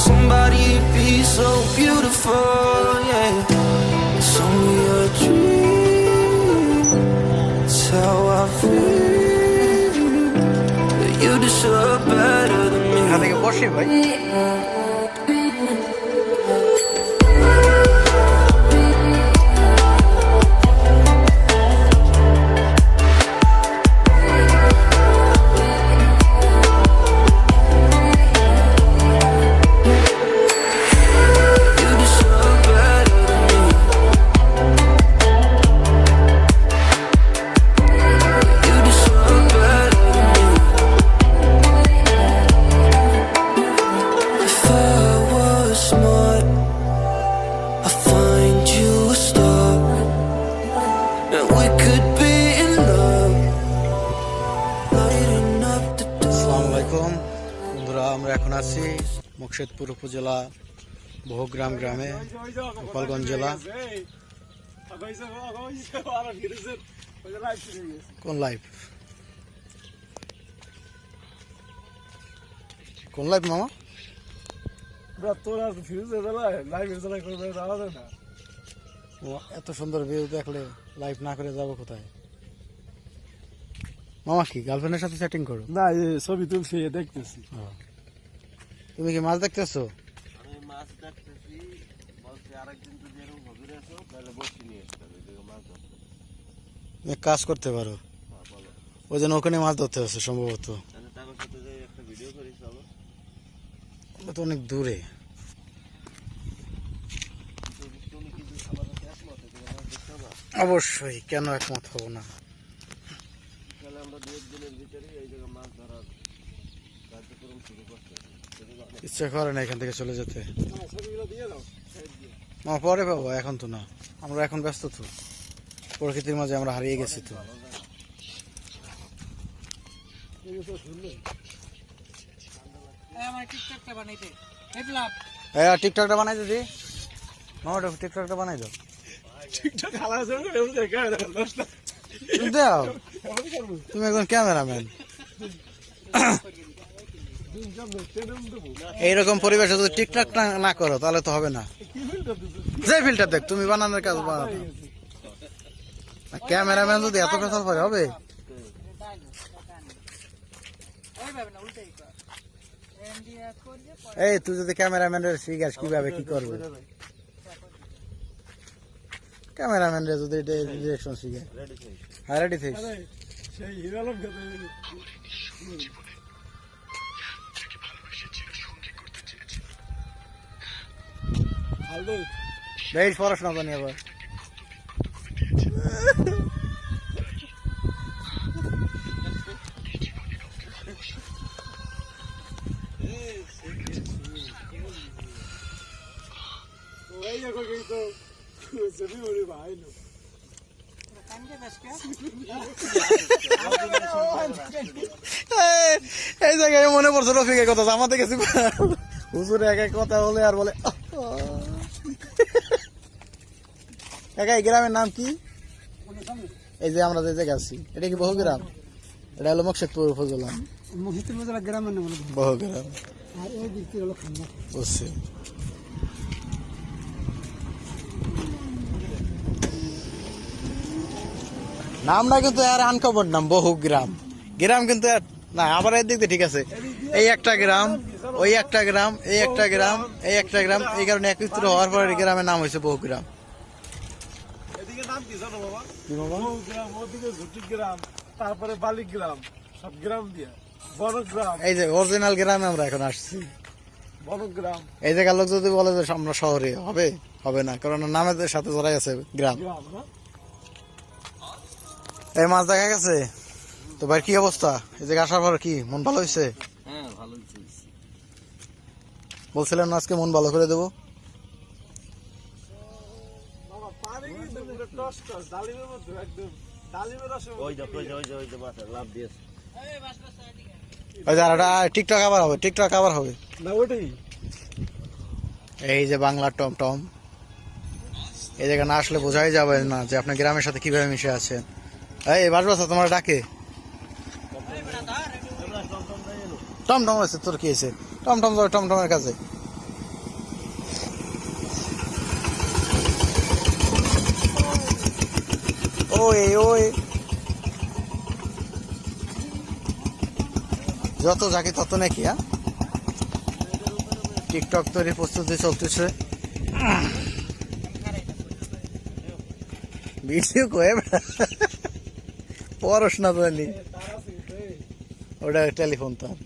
somebody be so beautiful, yeah. It's only a dream. It's how I feel. But you deserve better than me. এখান থেকে বসে ভাই You deserve better than me. You deserve better than me. If I was smart, I'd find you a star, and we could be in love, lighting up the আসসালামু আলাইকুম বন্ধুরা, আমরা এখন আছি মুকশেদপুর উপজেলা বহুগ্রাম গ্রামে, গোপালগঞ্জ জেলা। কোন লাইভ মামা? ও, এত সুন্দর ভিউ দেখলে লাইভ না করে যাবো কোথায়? মামা কি গার্লফ্রেন্ডের সাথে সেটিং করো? না, এই ছবি তুলছি দেখতেছি। তুমি কি মাছ দেখতেছো? আমি মাছ দেখতেছি, বলছে আরেকদিন যদি এরকম গভীরে আসো তাহলে বসি নিয়ে আসতে হবে, এদিকে মাছ ধরতে। এক কাজ করতে পারো, বলো, ওই জন্য ওখানে মাছ ধরতে হচ্ছে সম্ভবত। তাহলে তার সাথে যে একটা ভিডিও করি, চলো। ওটা তো অনেক দূরে। তুমি কিন্তু আমার কাছে একমত, তুমি মাছ দেখতে হবে। অবশ্যই, কেন একমত হব না? তাহলে আমরা 2 দিনের ভিতরে এই জায়গায় মাছ ধরার কার্যক্রম শুরু করতে হবে। ইচ্ছা করে না এখান থেকে চলে যেতে। ছবিগুলো দিয়ে দাও, সাইড দিয়ে। মা পরে পাবো, এখন তো না, আমরা এখন ব্যস্ত তো, প্রকৃতির মাঝে আমরা হারিয়ে গেছি তো। হ্যাঁ, টিকটকটা বানাই দিদি, মামা টিকটকটা বানাই দাও। ঠিকঠাক হালা আছে না, এমন দেখা হয় না, দশটা। দাও, তুমি একজন ক্যামেরাম্যান। এইরকম পরিবেশে যদি টিকটক না করো তাহলে তো হবে না। কি ফিল্টার দিছো? যে ফিল্টার দেখ, তুমি বানানোর কাজ বানাও। ক্যামেরাম্যান যদি এত কথা পারে হবে? এই তুই যদি ক্যামেরাম্যানের শিখাস কিভাবে কি করবে, ক্যামেরাম্যানরা যদি ডিরেকশন শিখে। হ্যাঁ, রেডি থাকিস। আরে, সেই হিরালম খেতে হালদে বেশ পড়াশোনা জানি আবার। ওই দেখো কিন্তু ছবি ওরে ভাই লো। এই জায়গায় মনে পড়ছে রফিকের কথা, জামাতে গেছি হুজুরে এক এক কথা বলে আর বলে। কাকা, এই গ্রামের নাম কি? এই যে আমরা যে জায়গায় আছি, এটা কি বহুগ্রাম? এটা হলো মুকশেদপুর উপজেলা গ্রামের নাম বহুগ্রাম। আর এই দিকটি হলো খান্না। বুঝছি। নামটা কিন্তু আর আনকমন নাম, বহুগ্রাম। গ্রাম কিন্তু না, আবার এর দিক দিয়ে ঠিক আছে। এই একটা গ্রাম, ওই একটা গ্রাম, এই একটা গ্রাম, এই একটা গ্রাম, এই কারণে একত্রিত হওয়ার পরে গ্রামের নাম হয়েছে বহুগ্রাম। এদিকে নাম কি জানো বাবা? কি বাবা? গ্রাম, ওদিকে ঝুটি গ্রাম, তারপরে বালিক গ্রাম, সব গ্রাম দিয়া বনগ্রাম। এই যে অরিজিনাল গ্রামে আমরা এখন আসছি। বনগ্রাম এই জায়গার লোক যদি বলে যে আমরা শহরে, হবে? হবে না, কারণ নামের সাথে জড়াই আছে গ্রাম। গ্রাম না? এই মাছ দেখা গেছে তো ভাই, কি অবস্থা? এই জায়গায় আসার পর কি মন ভালো হয়েছে? হ্যাঁ, ভালোই চলছে। বলছিলেন না আজকে মন ভালো করে দেবো। বাবা পানি কিন্তু পুরো টস টস, ডালিমের মধ্যে একদম ডালিমের রসে। ওই দেখো, ওই যে মাছ লাভ দিয়েছে। ওই যারা টিকটক আবার হবে, টিকটক আবার হবে। না ওটাই এই যে বাংলা টমটম, এই জায়গা না আসলে বোঝাই যাবে না যে আপনার গ্রামের সাথে কিভাবে মিশে আছেন। এই বাসবাসা তোমার ডাকে, টমটম আছে, তোর কি আছে? টমটম যাবে টমটমের কাছে। ওই ওই যত যাকে তত নাকি টিকটক তৈরির প্রস্তুতি চলতেছে ভিডিও কয়ে পড়াশোনা জানি ওটা টেলিফোন তার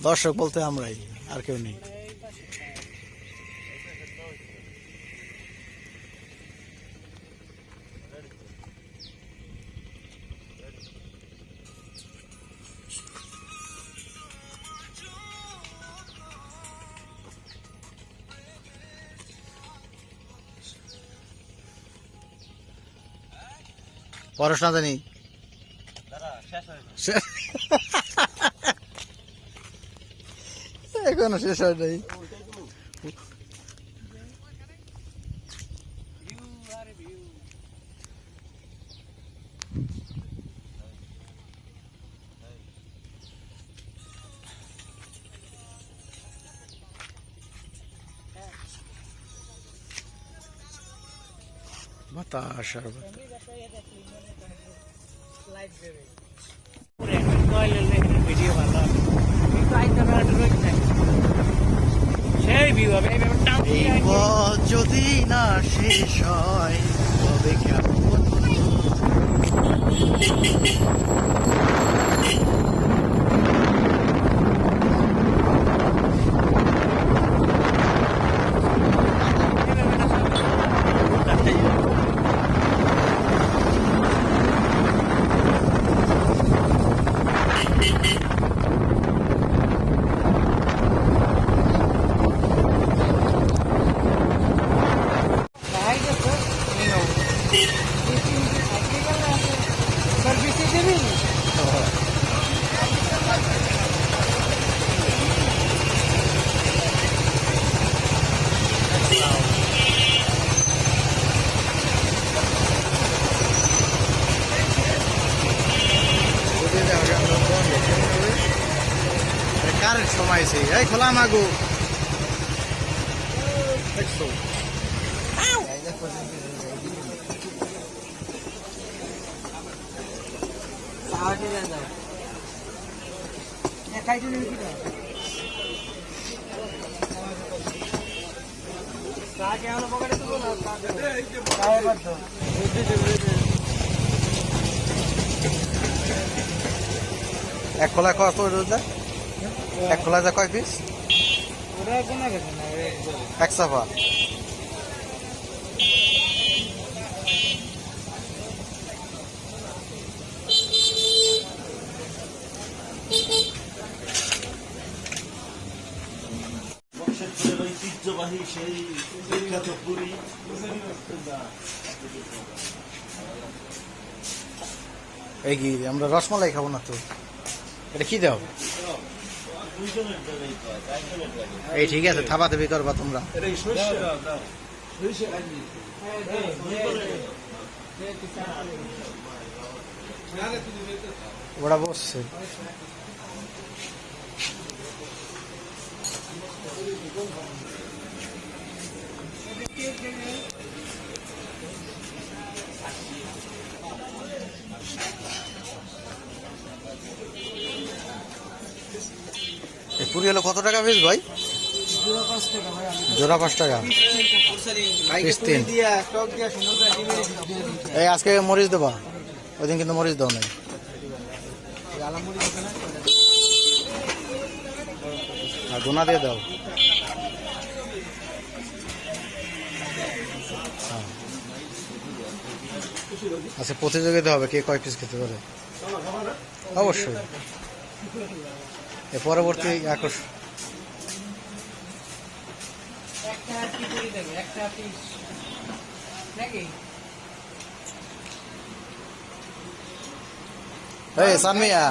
দর্শক বলতে আমরাই আর কেউ নেই পড়াশোনা জানি এখনো শেষ হয় নাই বাতাস আর ভিডিও ভালো সেই ভিউ হবে এই পথ যদি না শেষ হয় তবে কেমন কারেন্ট সময় আছে এই খোলা মাগো দেখছো এক খোলা কত যায় এক খোলা যা কয় পিস এক সাফা ঐতিহ্যবাহী সেই বিখ্যাত পুরী এই কি আমরা রসমালাই খাবো না তো এটা কি দাও এই ঠিক আছে থাবা থাবি করবা তোমরা ওরা বসছে পুরি হলো কত টাকা পিস ভাই জোড়া 5 টাকা পিস 3 এই আজকে মরিচ দেবা ওই দিন কিন্তু মরিচ দাও নাই আর গোনা দিয়ে দাও আচ্ছা প্রতিযোগিতা হবে কে কয় পিস খেতে পারে অবশ্যই পরবর্তী আকর্ষণ এই সানমিয়া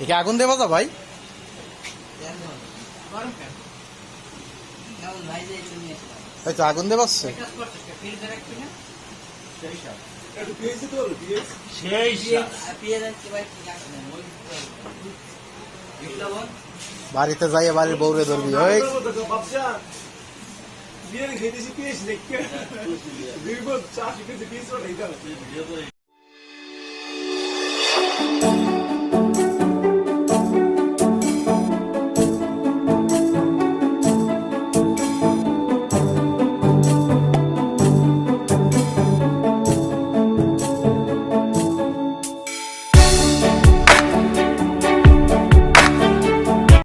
একে আগুন দেবো তো ভাই এই তো আগুন দেবো একটু পেয়েছি তো পেয়েছি সেই বাড়িতে যাইয়ে বাড়ির বউরে ধরবি ওই বাচ্চা বিয়ে খেতেছি পেয়েছি দেখতে দুই বোন চা শিখেছি পেয়েছি ওটাই